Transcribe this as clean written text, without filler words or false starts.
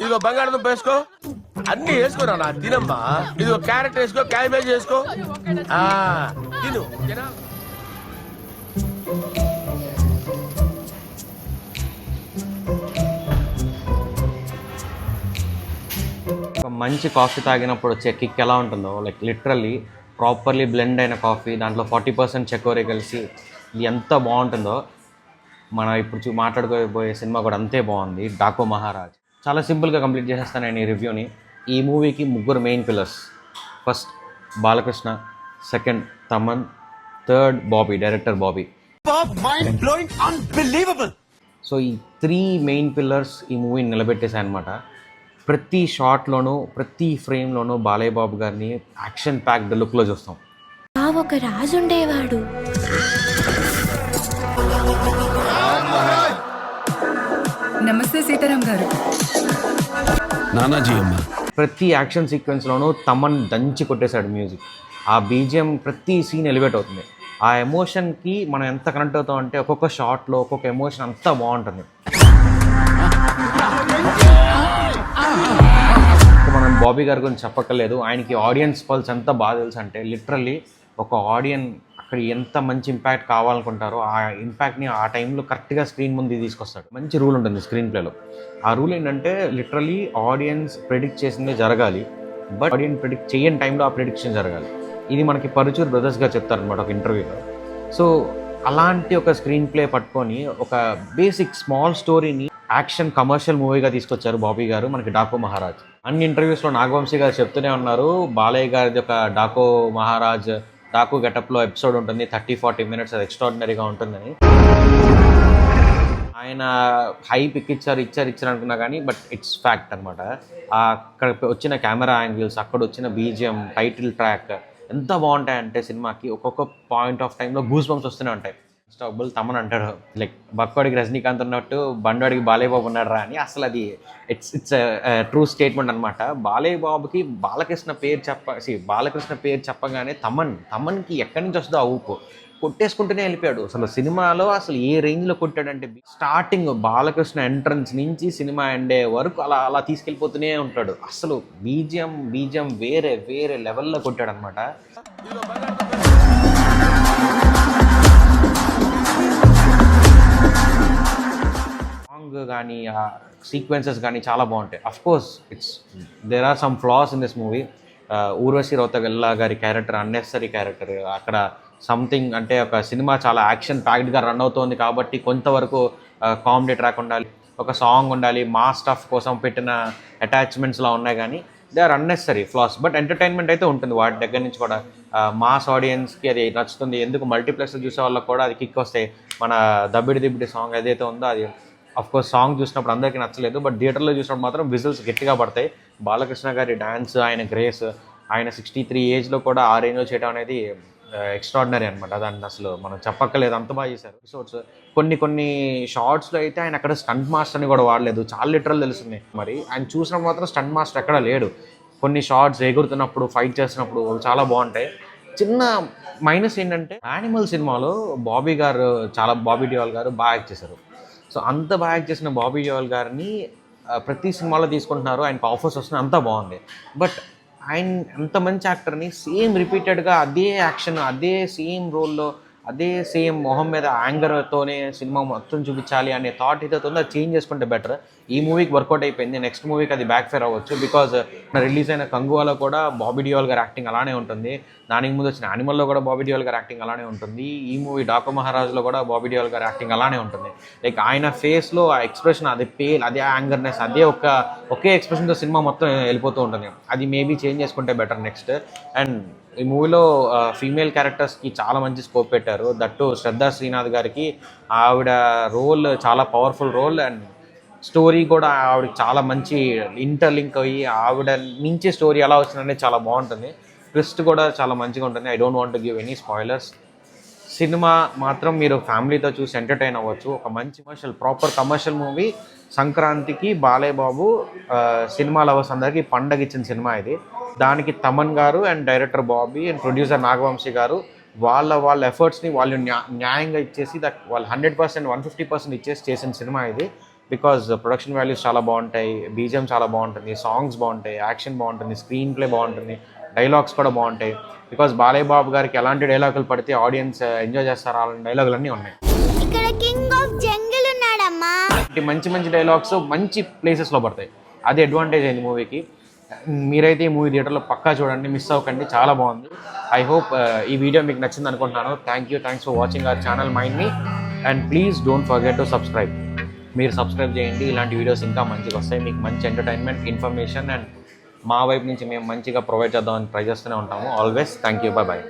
ఇదిగో బంగాళదుంప వేసుకో, అన్ని వేసుకోరా నా తినమ్మా. ఇదిగో క్యారెట్ వేసుకో, క్యాబేజ్ వేసుకో, తిను. ఒక మంచి కాఫీ తాగినప్పుడు వచ్చే కిక్ ఎలా ఉంటుందో, లైక్ లిటరల్లీ ప్రాపర్లీ బ్లెండ్ అయిన కాఫీ, దాంట్లో 40% చక్కెర కలిసి ఇది ఎంత బాగుంటుందో. మనం ఇప్పుడు మాట్లాడుకోబోయే సినిమా కూడా అంతే బాగుంది, డాకో మహారాజ్. చాలా సింపుల్గా కంప్లీట్ చేసేస్తాను నేను ఈ రివ్యూని. ఈ మూవీకి ముగ్గురు main pillars. First Balakrishna, second Thaman, third Bobby, director Bobby. So ఈ 3 మెయిన్ పిల్లర్స్ ఈ మూవీని నిలబెట్టేశాయి అనమాట. ప్రతి షాట్లోనూ ప్రతి ఫ్రేమ్లోనూ బాలయ్య బాబు గారిని యాక్షన్ ప్యాక్డ్ లుక్లో చూస్తాం. ఒక రాజు ఉండేవాడు. నమస్తే సీతారాం గారు. నానాజీ అమ్మ. ప్రతి యాక్షన్ సీక్వెన్స్లోనూ తమన్ దంచి కొట్టేశాడు మ్యూజిక్. ఆ బీజిఎం ప్రతి సీన్ ఎలివేట్ అవుతుంది. ఆ ఎమోషన్కి మనం ఎంత కనెక్ట్ అవుతాం అంటే ఒక్కొక్క షాట్లో ఒక్కొక్క ఎమోషన్ అంతా బాగుంటుంది. మనం బాబీ గారి గురించి చెప్పక్కర్లేదు. ఆయనకి ఆడియన్స్ పల్స్ ఎంత బాగా తెలుసు అంటే లిటరల్లీ ఒక ఆడియన్ అక్కడ ఎంత మంచి ఇంపాక్ట్ కావాలనుకుంటారో ఆ ఇంపాక్ట్ని ఆ టైంలో కరెక్ట్గా స్క్రీన్ ముందు తీసుకొస్తాడు. మంచి రూల్ ఉంటుంది స్క్రీన్ ప్లేలో. ఆ రూల్ ఏంటంటే లిటరల్లీ ఆడియన్స్ ప్రెడిక్ట్ చేసిందే జరగాలి, బట్ ఆడియన్స్ ప్రెడిక్ట్ చేయని టైంలో ఆ ప్రెడిక్షన్ జరగాలి. ఇది మనకి పరుచూర్ బ్రదర్స్ గారు చెప్తారనమాట ఒక ఇంటర్వ్యూలో. సో అలాంటి ఒక స్క్రీన్ ప్లే పట్టుకొని ఒక బేసిక్ స్మాల్ స్టోరీని యాక్షన్ కమర్షియల్ మూవీగా తీసుకొచ్చారు బాబీ గారు మనకి డాకో మహారాజ్. అన్ని ఇంటర్వ్యూస్లో నాగవంశీ గారు చెప్తూనే ఉన్నారు, బాలయ్య గారిది ఒక డాకో మహారాజ్ డాకో గెటప్లో ఎపిసోడ్ ఉంటుంది, 30-40 మినిట్స్, అది ఎక్స్ట్రాడినరీగా ఉంటుందని. ఆయన హైప్ ఇచ్చారు అనుకున్నా కానీ బట్ ఇట్స్ ఫ్యాక్ట్ అనమాట. అక్కడ వచ్చిన కెమెరా యాంగిల్స్, అక్కడ వచ్చిన బీజిఎం, టైటిల్ ట్రాక్ ఎంత బాగుంటాయంటే సినిమాకి ఒక్కొక్క పాయింట్ ఆఫ్ టైంలో గూస్ బంప్స్ వస్తూనే ఉంటాయి. స్టాబుల్ తమన్ అంటాడు, లైక్ బక్కోడికి రజనీకాంత్ ఉన్నట్టు బండోడికి బాలయ్య బాబు ఉన్నాడు రా అని. అసలు అది ఇట్స్ ట్రూ స్టేట్మెంట్ అనమాట. బాలయ్య బాబుకి బాలకృష్ణ పేరు చెప్పగానే తమన్కి ఎక్కడి నుంచి వస్తుందో ఆ ఊపు కొట్టేసుకుంటూనే వెళ్ళిపోయాడు. అసలు సినిమాలో అసలు ఏ రేంజ్లో కొట్టాడంటే స్టార్టింగ్ బాలకృష్ణ ఎంట్రన్స్ నుంచి సినిమా ఎండే వరకు అలా తీసుకెళ్ళిపోతూనే ఉంటాడు. అసలు బీజిఎం వేరే లెవెల్లో కొట్టాడు అనమాట. సాంగ్ కానీ ఆ సీక్వెన్సెస్ కానీ చాలా బాగుంటాయి. Of course there are some flaws in this movie. Urvashi రౌతగల్లా గారి క్యారెక్టర్ అన్నెసరీ క్యారెక్టర్. అక్కడ సంథింగ్ అంటే ఒక సినిమా చాలా యాక్షన్ ప్యాక్డ్గా రన్ అవుతోంది కాబట్టి కొంతవరకు కామెడీ ట్రాక్ ఉండాలి, ఒక సాంగ్ ఉండాలి, మాస్ స్టఫ్ కోసం పెట్టిన అటాచ్మెంట్స్లా ఉన్నాయి కానీ they are unnecessary flaws. But entertainment అయితే ఉంటుంది వాటి దగ్గర నుంచి కూడా. మాస్ ఆడియన్స్కి అది నచ్చుతుంది. ఎందుకు మల్టీప్లెక్స్లో చూసే వాళ్ళకి కూడా అది కిక్ వస్తాయి. మన దబ్బిడి సాంగ్ ఏదైతే ఉందో అది అఫ్కోర్స్ సాంగ్ చూసినప్పుడు అందరికీ నచ్చలేదు, బట్ థియేటర్లో చూసినప్పుడు మాత్రం విజిల్స్ గట్టిగా పడతాయి. బాలకృష్ణ గారి డ్యాన్స్, ఆయన గ్రేస్, ఆయన 63 ఏజ్లో కూడా ఆ రేంజ్లో చేయడం అనేది ఎక్స్ట్రాడినరీ అనమాట. దాన్ని అసలు మనం చెప్పక్కర్లేదు, అంత బాగా చేశారు. ఎపిసోడ్స్ కొన్ని షార్ట్స్లో అయితే ఆయన అక్కడ స్టంట్ మాస్టర్ని కూడా వాడలేదు, చాలా లిటరల్ తెలుస్తుంది. మరి ఆయన చూసినప్పుడు మాత్రం స్టంట్ మాస్టర్ ఎక్కడ లేడు. కొన్ని షార్ట్స్ ఎగురుతున్నప్పుడు, ఫైట్ చేస్తున్నప్పుడు చాలా బాగుంటాయి. చిన్న మైనస్ ఏంటంటే యానిమల్ సినిమాలో బాబీ డియోల్ గారు బాగా యాక్ట్ చేశారు. సో అంత బాగా యాక్ట్ చేసిన బాబీ డియోల్ గారిని ప్రతి సినిమాలో తీసుకుంటున్నారు, ఆయనకు ఆఫర్స్ వస్తున్నాయి, అంతా బాగుంది. బట్ ఆయన అంత మంచి యాక్టర్ని సేమ్ రిపీటెడ్గా అదే యాక్షన్, అదే సేమ్ రోల్లో, అదే సేమ్ మొహం మీద యాంగర్తోనే సినిమా మొత్తం చూపించాలి అనే థాట్ ఏదైతే ఉందో అది చేంజ్ చేసుకుంటే బెటర్. ఈ మూవీకి వర్కౌట్ అయిపోయింది, నెక్స్ట్ మూవీకి అది బ్యాక్ ఫైర్ అవ్వచ్చు. బికాజ్ రిలీజ్ అయిన కంగువాలో కూడా బాబీ డియోల్ గారి యాక్టింగ్ అలానే ఉంటుంది, దానికి ముందు వచ్చిన యానిమల్లో కూడా బాబీ డియోల్ గారి యాక్టింగ్ అలానే ఉంటుంది, ఈ మూవీ డాకో మహారాజ్లో కూడా బాబీ డియోల్ గారి యాక్టింగ్ అలానే ఉంటుంది. లైక్ ఆయన ఫేస్లో ఆ ఎక్స్ప్రెషన్, అదే పేల్, అదే యాంగర్నెస్, అదే ఒకే ఎక్స్ప్రెషన్తో సినిమా మొత్తం వెళ్ళిపోతూ ఉంటుంది. అది మేబీ చేంజ్ చేసుకుంటే బెటర్ నెక్స్ట్. అండ్ ఈ మూవీలో ఫీమేల్ క్యారెక్టర్స్కి చాలా మంచి స్కోప్ పెట్టారు. దట్టు శ్రద్ధా శ్రీనాథ్ గారికి ఆవిడ రోల్ చాలా పవర్ఫుల్ రోల్. అండ్ స్టోరీ కూడా ఆవిడకి చాలా మంచి ఇంటర్లింక్ అయ్యి ఆవిడ నుంచి స్టోరీ ఎలా వచ్చిందనేది చాలా బాగుంటుంది. ట్విస్ట్ కూడా చాలా మంచిగా ఉంటుంది. I don't want to give any spoilers. Cinema మాత్రం మీరు ఫ్యామిలీతో చూసి ఎంటర్టైన్ అవ్వచ్చు. ఒక మంచి ప్రాపర్ కమర్షియల్ మూవీ. సంక్రాంతికి బాలయ్య బాబు సినిమా లవర్స్ అందరికీ పండగ ఇచ్చిన సినిమా ఇది. దానికి తమన్ గారు and director Bobby and producer Nagavamsi గారు వాళ్ళ ఎఫర్ట్స్ని వాళ్ళు న్యాయంగా ఇచ్చేసి వాళ్ళు 100%, 150% ఇచ్చేసి చేసిన సినిమా ఇది. బికాజ్ ప్రొడక్షన్ వాల్యూస్ చాలా బాగుంటాయి, బీజిఎం చాలా బాగుంటుంది, సాంగ్స్ బాగుంటాయి, యాక్షన్ బాగుంటుంది, స్క్రీన్ ప్లే బాగుంటుంది, డైలాగ్స్ కూడా బాగుంటాయి. బికాజ్ బాలయ్య బాబు గారికి ఎలాంటి డైలాగులు పడితే ఆడియన్స్ ఎంజాయ్ చేస్తారు అలాంటి డైలాగులు అన్నీ ఉన్నాయి. ఇక్కడ కింగ్ ఆఫ్ జంగిల్ ఉన్నాడమ్మా. మంచి మంచి డైలాగ్స్ మంచి ప్లేసెస్లో పడతాయి. అది అడ్వాంటేజ్ అయింది మూవీకి. మీరైతే ఈ మూవీ థియేటర్లో పక్కా చూడండి, మిస్ అవ్వకండి, చాలా బాగుంది. ఐ హోప్ ఈ వీడియో మీకు నచ్చింది అనుకుంటున్నాను. Thanks for watching our channel mind me, and please don't forget to subscribe. మీరు సబ్స్క్రైబ్ చేయండి, ఇలాంటి వీడియోస్ ఇంకా మంచిగా వస్తాయి. మీకు మంచి ఎంటర్టైన్మెంట్, ఇన్ఫర్మేషన్ అండ్ మా వైపు నుంచి మేము మంచిగా ప్రొవైడ్ చేద్దామని ట్రై చేస్తూనే ఉంటాము ఆల్వేస్. Thank you, bye.